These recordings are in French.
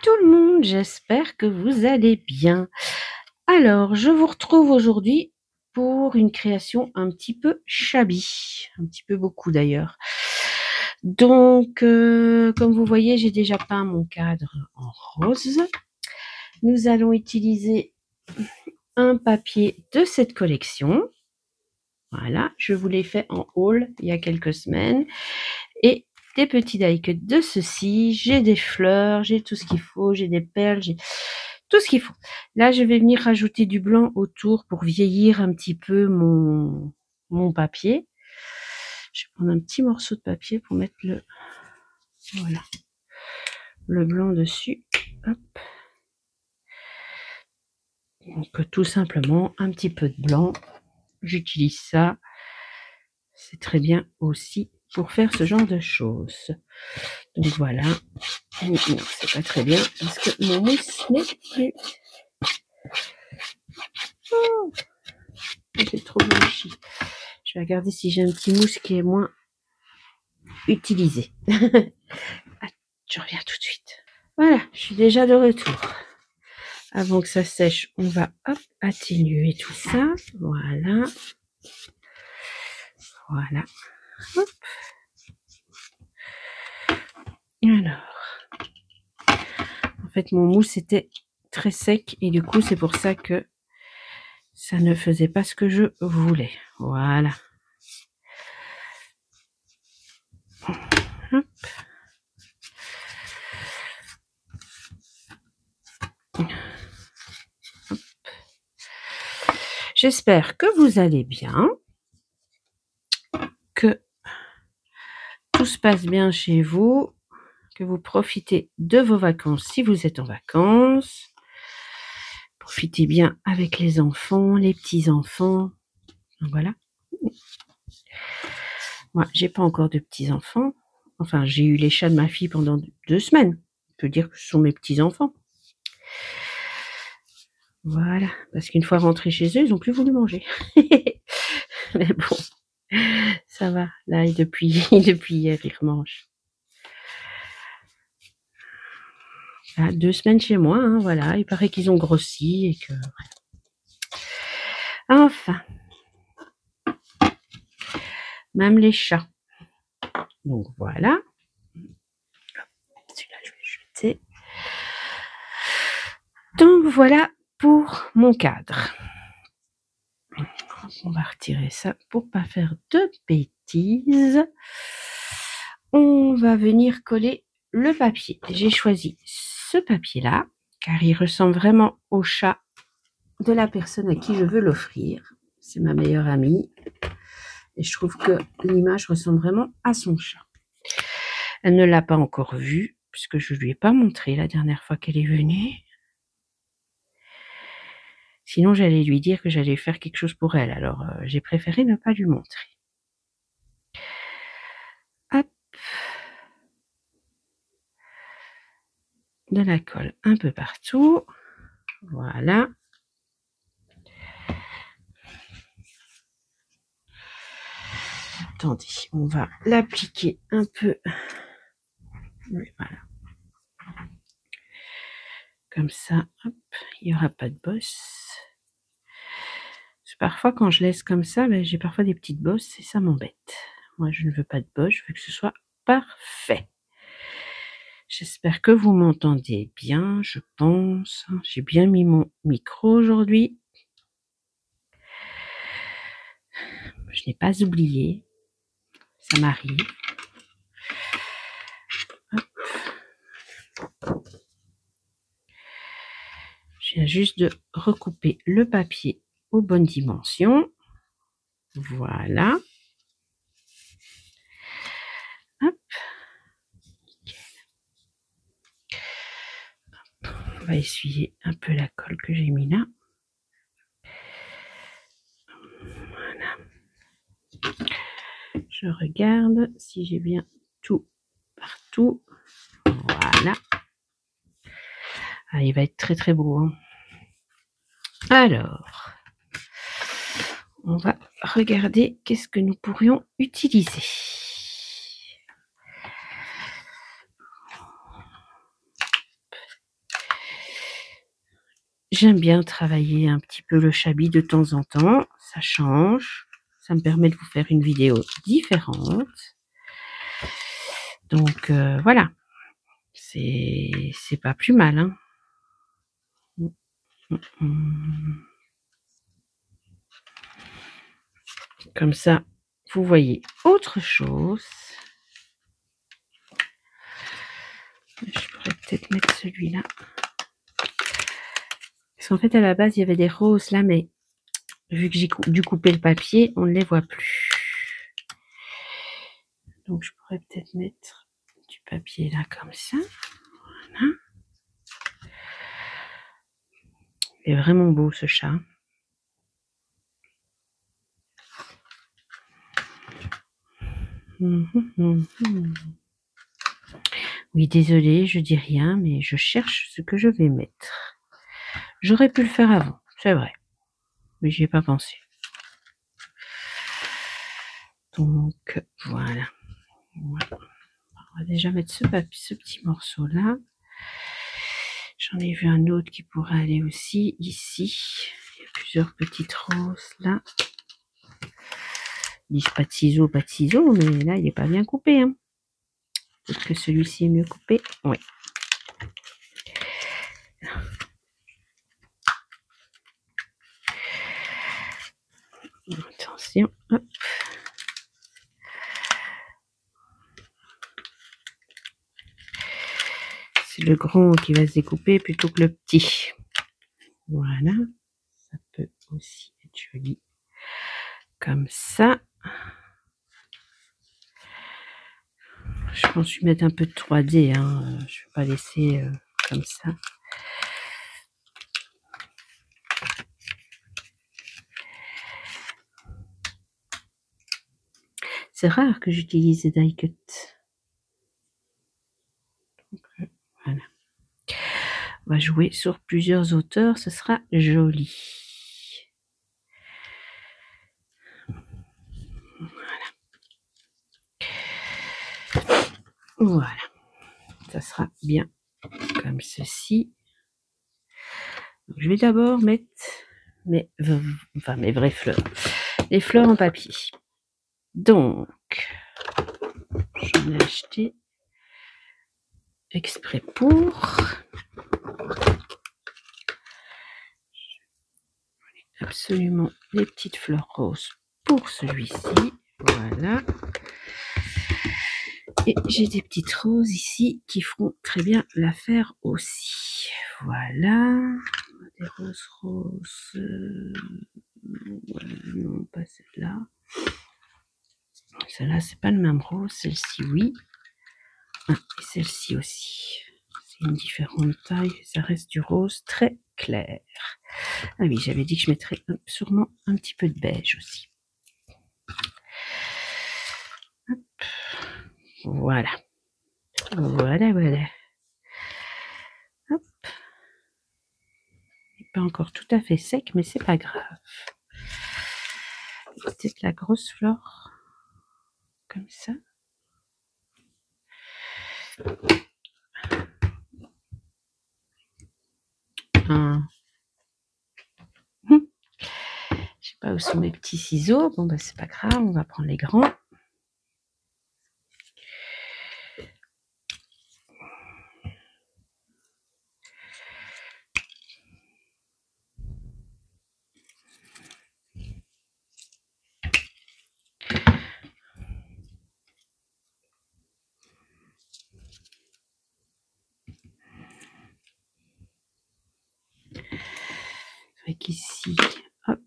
tout le monde, j'espère que vous allez bien. Alors, je vous retrouve aujourd'hui pour une création un petit peu shabby, un petit peu beaucoup d'ailleurs. Donc, comme vous voyez, j'ai déjà peint mon cadre en rose. Nous allons utiliser un papier de cette collection. Voilà, je vous l'ai fait en haul il y a quelques semaines. Et des petits die-cuts de ceci. J'ai des fleurs, j'ai tout ce qu'il faut, j'ai des perles, j'ai tout ce qu'il faut. Là, je vais venir rajouter du blanc autour pour vieillir un petit peu mon papier. Je vais prendre un petit morceau de papier pour mettre voilà, le blanc dessus. Hop. Donc, tout simplement, un petit peu de blanc. J'utilise ça. C'est très bien aussi pour faire ce genre de choses. Donc voilà. Non, c'est pas très bien parce que mon mousse n'est plus. Oh, j'ai trop blanchi. Je vais regarder si j'ai un petit mousse qui est moins utilisé. Je reviens tout de suite. Voilà, je suis déjà de retour. Avant que ça sèche, on va atténuer tout ça. Voilà. Voilà. Hop. Alors, en fait, mon mousse était très sec et du coup, c'est pour ça que ça ne faisait pas ce que je voulais. Voilà. Hop. J'espère que vous allez bien, que tout se passe bien chez vous, que vous profitez de vos vacances si vous êtes en vacances. Profitez bien avec les enfants, les petits-enfants. Voilà. Moi, j'ai pas encore de petits-enfants. Enfin, j'ai eu les chats de ma fille pendant 2 semaines. On peut dire que ce sont mes petits-enfants. Voilà. Parce qu'une fois rentrés chez eux, ils n'ont plus voulu manger. Mais bon, ça va. Là, depuis hier, ils remangent. Là, 2 semaines chez moi, hein, voilà. Il paraît qu'ils ont grossi et que... Enfin. Même les chats. Donc, voilà. Celui-là, je vais le jeter. Donc, voilà pour mon cadre. On va retirer ça pour pas faire de bêtises. On va venir coller le papier. J'ai choisi ce papier-là, car il ressemble vraiment au chat de la personne à qui je veux l'offrir. C'est ma meilleure amie. Et je trouve que l'image ressemble vraiment à son chat. Elle ne l'a pas encore vu, puisque je ne lui ai pas montré la dernière fois qu'elle est venue. Sinon, j'allais lui dire que j'allais faire quelque chose pour elle. Alors, j'ai préféré ne pas lui montrer. Hop. De la colle un peu partout. Voilà. Attendez, on va l'appliquer un peu. Voilà. Comme ça, hop, il n'y aura pas de bosse. Parfois, quand je laisse comme ça, j'ai parfois des petites bosses et ça m'embête. Moi, je ne veux pas de bosse, je veux que ce soit parfait. J'espère que vous m'entendez bien, je pense. J'ai bien mis mon micro aujourd'hui. Je n'ai pas oublié. Ça m'arrive. Je viens juste de recouper le papier aux bonnes dimensions. Voilà. Hop. On va essuyer un peu la colle que j'ai mis là. Voilà. Je regarde si j'ai bien tout partout. Voilà. Ah, il va être très très beau. Hein. Alors, on va regarder qu'est-ce que nous pourrions utiliser. J'aime bien travailler un petit peu le chablis de temps en temps. Ça change. Ça me permet de vous faire une vidéo différente. Donc, voilà. C'est pas plus mal, hein. Comme ça, vous voyez autre chose. Je pourrais peut-être mettre celui-là. Parce qu'en fait, à la base, il y avait des roses là, mais vu que j'ai dû couper le papier, on ne les voit plus. Donc, je pourrais peut-être mettre du papier là, comme ça. Voilà. Il est vraiment beau, ce chat. Oui, désolée, je dis rien, mais je cherche ce que je vais mettre. J'aurais pu le faire avant, c'est vrai, mais j'y ai pas pensé. Donc, voilà. On va déjà mettre ce petit morceau-là. J'en ai vu un autre qui pourrait aller aussi ici. Il y a plusieurs petites roses là. Ils disent pas de ciseaux, mais là, il n'est pas bien coupé, hein. Peut-être que celui-ci est mieux coupé. Oui. Attention. Hop. C'est le grand qui va se découper plutôt que le petit. Voilà. Ça peut aussi être joli. Comme ça. Je pense lui mettre un peu de 3D. Hein. Je ne vais pas laisser comme ça. C'est rare que j'utilise des die cuts. Voilà. On va jouer sur plusieurs hauteurs, ce sera joli. Voilà. Ça sera bien comme ceci. Donc, je vais d'abord mettre mes vraies fleurs. Les fleurs en papier. Donc, j'en ai acheté exprès pour. Absolument les petites fleurs roses pour celui-ci. Voilà. Et j'ai des petites roses ici qui feront très bien l'affaire aussi. Voilà. Des roses. Voilà, non, pas celle-là. Celle-là, c'est pas le même rose. Celle-ci, oui. Ah, et celle-ci aussi. C'est une différente taille. Ça reste du rose très clair. Ah oui, j'avais dit que je mettrais sûrement un petit peu de beige aussi. Hop. Voilà. Voilà. Hop. Il n'est pas encore tout à fait sec, mais c'est pas grave. Peut-être la grosse fleur. Comme ça. Je sais pas où sont mes petits ciseaux. Bon, bah, c'est pas grave, on va prendre les grands. C'est vrai qu'ici, hop,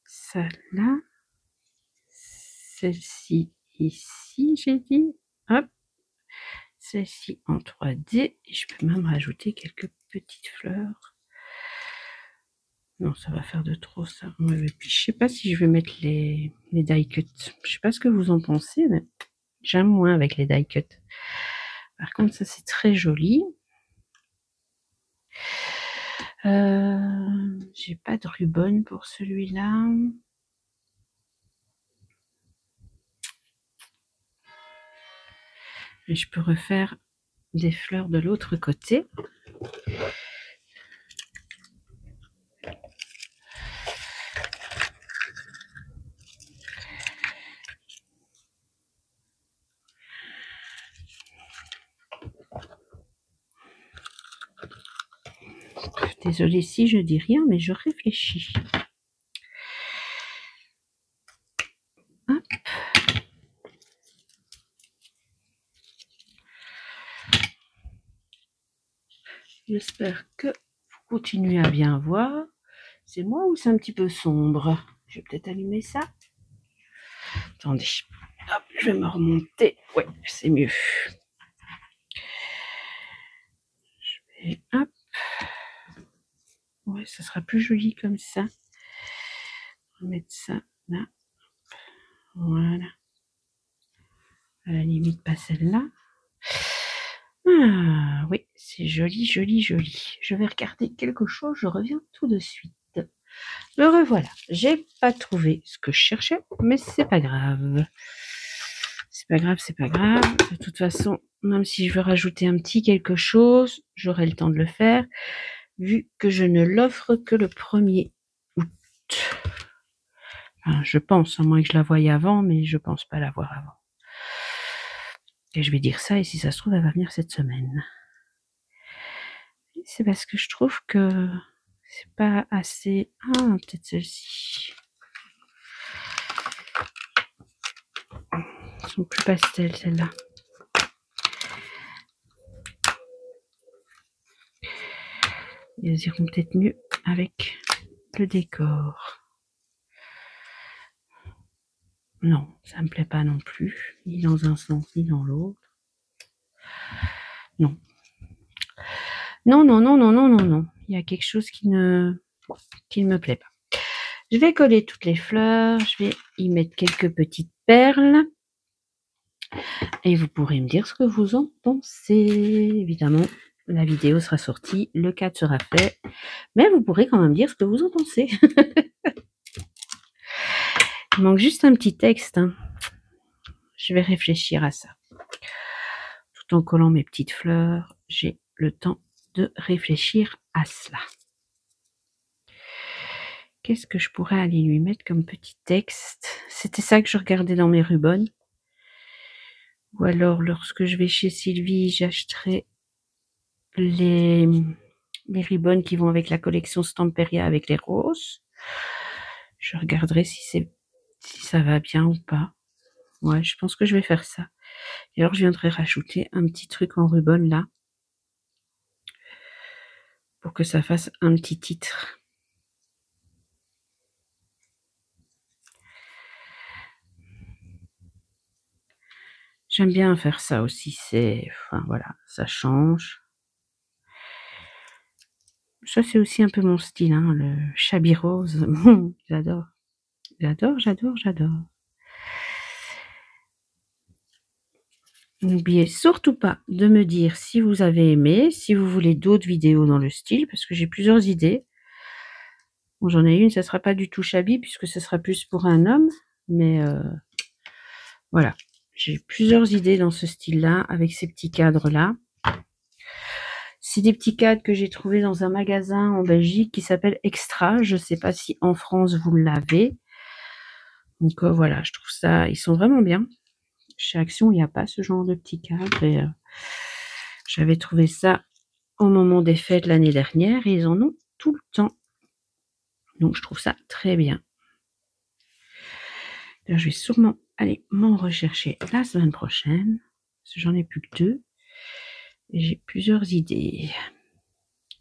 celle-là, celle-ci ici, j'ai dit, hop, celle-ci en 3D, et je peux même rajouter quelques petites fleurs. Non, ça va faire de trop ça. Ouais, puis je sais pas si je vais mettre les die cuts. Je sais pas ce que vous en pensez, mais j'aime moins avec les die cuts. Par contre, ça c'est très joli. J'ai pas de ruban pour celui-là. Et je peux refaire des fleurs de l'autre côté. Désolée si je dis rien, mais je réfléchis. Hop. J'espère que vous continuez à bien voir. C'est moi ou c'est un petit peu sombre? Je vais peut-être allumer ça. Attendez. Hop, je vais me remonter. Ouais, c'est mieux. Je vais, hop. Ouais, ça sera plus joli comme ça. On va mettre ça là. Voilà. À la limite, pas celle-là. Ah, oui, c'est joli, joli, joli. Je vais regarder quelque chose, je reviens tout de suite. Le revoilà. J'ai pas trouvé ce que je cherchais, mais c'est pas grave. C'est pas grave, c'est pas grave. De toute façon, même si je veux rajouter un petit quelque chose, j'aurai le temps de le faire, vu que je ne l'offre que le 1er août. Enfin, je pense, à moins que je la voie avant, mais je pense pas l'avoir avant. Et je vais dire ça, et si ça se trouve, elle va venir cette semaine. C'est parce que je trouve que c'est pas assez... Ah, peut-être celle-ci. Elles sont plus pastel, celles-là. Elles iront peut-être mieux avec le décor. Non, ça me plaît pas non plus, ni dans un sens, ni dans l'autre. Non. Non, non, non, non, non, non, non. Il y a quelque chose qui ne me plaît pas. Je vais coller toutes les fleurs, je vais y mettre quelques petites perles. Et vous pourrez me dire ce que vous en pensez. Évidemment, la vidéo sera sortie, le cadre sera fait. Mais vous pourrez quand même dire ce que vous en pensez. Il manque juste un petit texte. Hein. Je vais réfléchir à ça. Tout en collant mes petites fleurs, j'ai le temps de réfléchir à cela. Qu'est-ce que je pourrais aller lui mettre comme petit texte? C'était ça que je regardais dans mes rubans. Ou alors, lorsque je vais chez Sylvie, j'achèterai les ribbons qui vont avec la collection Stamperia avec les roses. Je regarderai si ça va bien ou pas. Ouais, je pense que je vais faire ça. Et alors, je viendrai rajouter un petit truc en ruban là. Pour que ça fasse un petit titre. J'aime bien faire ça aussi, enfin voilà, ça change. Ça c'est aussi un peu mon style, hein, le Shabby Rose, j'adore, j'adore, j'adore, j'adore. N'oubliez surtout pas de me dire si vous avez aimé, si vous voulez d'autres vidéos dans le style, parce que j'ai plusieurs idées. Bon, j'en ai une, ça sera pas du tout Shabby, puisque ce sera plus pour un homme, mais voilà. J'ai plusieurs idées dans ce style-là, avec ces petits cadres-là. C'est des petits cadres que j'ai trouvés dans un magasin en Belgique qui s'appelle Extra. Je ne sais pas si en France vous l'avez. Donc voilà, je trouve ça, ils sont vraiment bien. Chez Action, il n'y a pas ce genre de petits cadres. Et j'avais trouvé ça au moment des fêtes l'année dernière et ils en ont tout le temps. Donc je trouve ça très bien. Alors, je vais sûrement aller m'en rechercher la semaine prochaine. Parce que j'en ai plus que 2. Et j'ai plusieurs idées.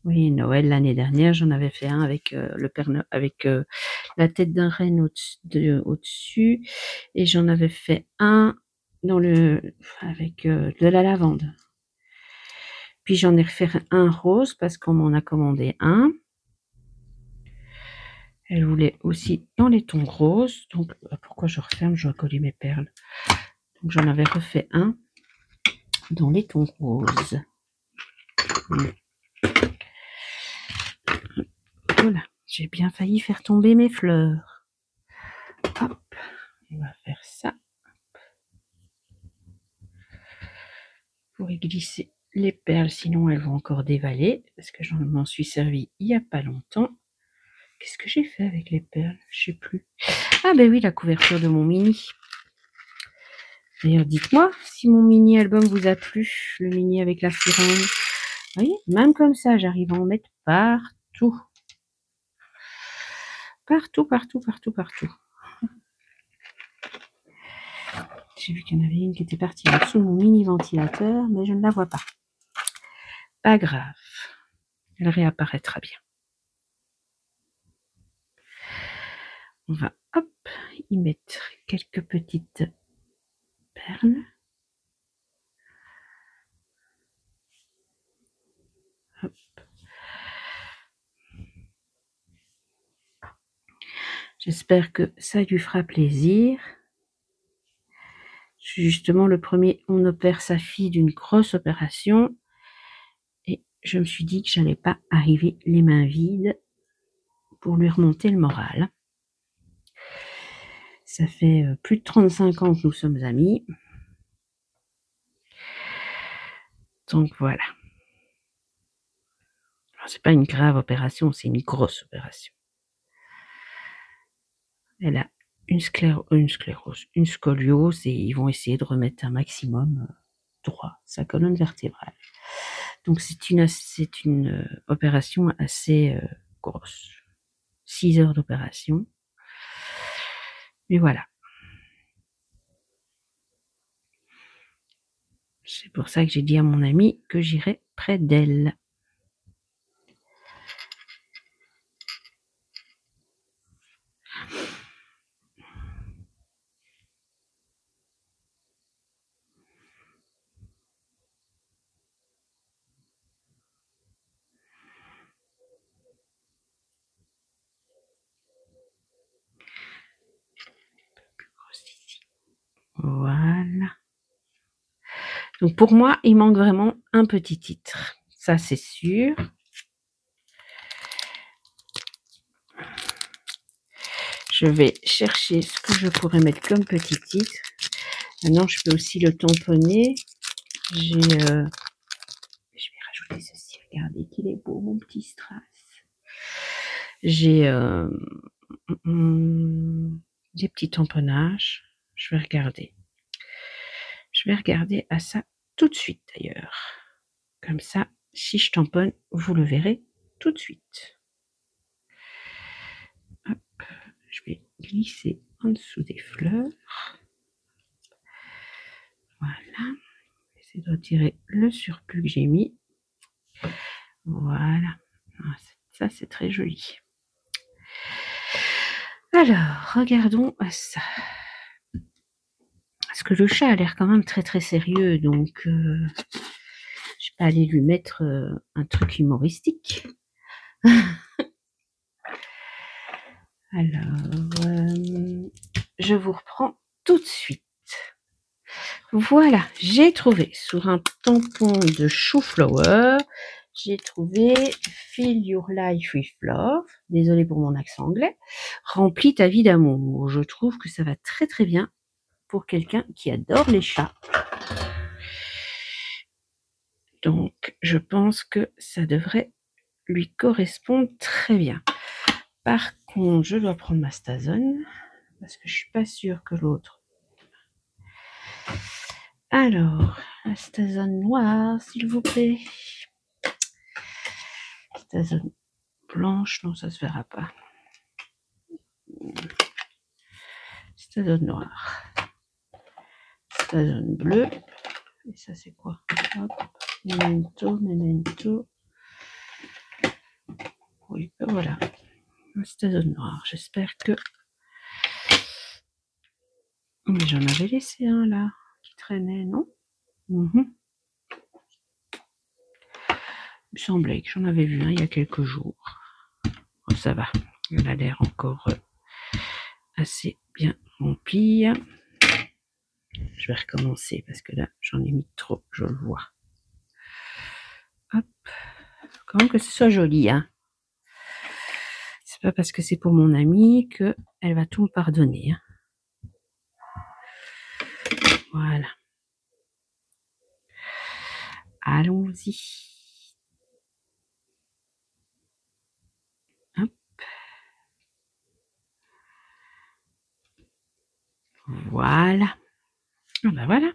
Oui, Noël l'année dernière, j'en avais fait un avec le Père Noël, avec la tête d'un renne au-dessus, et j'en avais fait un avec de la lavande. Puis j'en ai refait un rose parce qu'on m'en a commandé un. Elle voulait aussi dans les tons roses. Donc pourquoi je referme? Je dois coller mes perles. Donc j'en avais refait un dans les tons roses. Voilà, j'ai bien failli faire tomber mes fleurs. Hop, on va faire ça. Pour y glisser les perles, sinon elles vont encore dévaler, parce que je m'en suis servi il n'y a pas longtemps. Qu'est-ce que j'ai fait avec les perles? Je sais plus. Ah ben oui, la couverture de mon mini. D'ailleurs, dites-moi si mon mini album vous a plu, le mini avec la sirène. Vous voyez, même comme ça, j'arrive à en mettre partout. partout. Partout, partout, partout, partout. J'ai vu qu'il y en avait une qui était partie en dessous de mon mini ventilateur, mais je ne la vois pas. Pas grave. Elle réapparaîtra bien. On va, hop, y mettre quelques petites perles. Hop. J'espère que ça lui fera plaisir. Justement, le premier, on opère sa fille d'une grosse opération. Et je me suis dit que j'allais pas arriver les mains vides pour lui remonter le moral. Ça fait plus de 35 ans que nous sommes amis. Donc voilà. C'est pas une grave opération, c'est une grosse opération. Elle a une sclérose, une scoliose, et ils vont essayer de remettre un maximum droit sa colonne vertébrale. Donc c'est une opération assez grosse. 6 heures d'opération. Mais voilà. C'est pour ça que j'ai dit à mon ami que j'irai près d'elle. Voilà. Donc pour moi, il manque vraiment un petit titre. Ça, c'est sûr. Je vais chercher ce que je pourrais mettre comme petit titre. Maintenant, je peux aussi le tamponner. Je vais rajouter ceci. Regardez qu'il est beau, mon petit strass. J'ai des petits tamponnages. Je vais regarder. Je vais regarder à ça tout de suite d'ailleurs. Comme ça, si je tamponne, vous le verrez tout de suite. Hop, je vais glisser en dessous des fleurs. Voilà. J'essaie de retirer le surplus que j'ai mis. Voilà. Ça, c'est très joli. Alors, regardons ça. Parce que le chat a l'air quand même très très sérieux, donc je vais pas aller lui mettre un truc humoristique. Alors, je vous reprends tout de suite. Voilà, j'ai trouvé sur un tampon de chou-flower, j'ai trouvé Fill Your Life with Love, désolée pour mon accent anglais, remplis ta vie d'amour. Je trouve que ça va très très bien pour quelqu'un qui adore les chats. Donc, je pense que ça devrait lui correspondre très bien. Par contre, je dois prendre ma Stazone, parce que je suis pas sûre que l'autre. Alors, la Stazone noire, s'il vous plaît. Stazone blanche, non, ça se verra pas. Stazone noire. Stazone bleue. Et ça, c'est quoi? Hop, memento, memento. Oui, ben voilà. Stazone noire. J'espère que... Mais j'en avais laissé un là, qui traînait, non? Il me semblait que j'en avais vu un il y a quelques jours. Oh, ça va, elle a l'air encore assez bien remplie. Je vais recommencer parce que là, j'en ai mis trop, je le vois. Hop, quand même que ce soit joli, hein. C'est pas parce que c'est pour mon amie que elle va tout me pardonner. Hein. Voilà. Allons-y. Hop. Voilà. Ah ben voilà.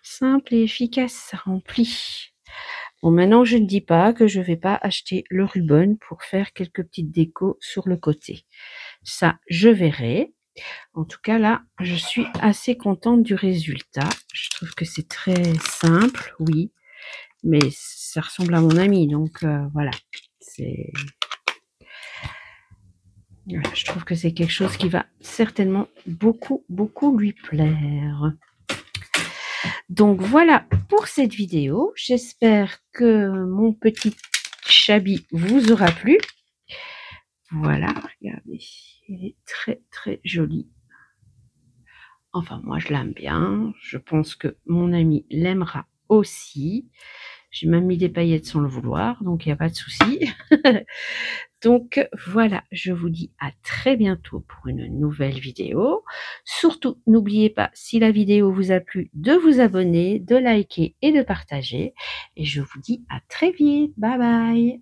Simple et efficace, rempli. Bon, maintenant, je ne dis pas que je vais pas acheter le ruban pour faire quelques petites décos sur le côté. Ça, je verrai. En tout cas, là, je suis assez contente du résultat. Je trouve que c'est très simple, oui, mais ça ressemble à mon ami, donc voilà. Voilà, je trouve que c'est quelque chose qui va certainement beaucoup, beaucoup lui plaire. Donc voilà pour cette vidéo. J'espère que mon petit Chabi vous aura plu. Voilà, regardez, il est très, très joli. Enfin, moi, je l'aime bien. Je pense que mon ami l'aimera aussi. J'ai même mis des paillettes sans le vouloir, donc il n'y a pas de souci. Donc voilà, je vous dis à très bientôt pour une nouvelle vidéo. Surtout, n'oubliez pas, si la vidéo vous a plu, de vous abonner, de liker et de partager. Et je vous dis à très vite. Bye bye.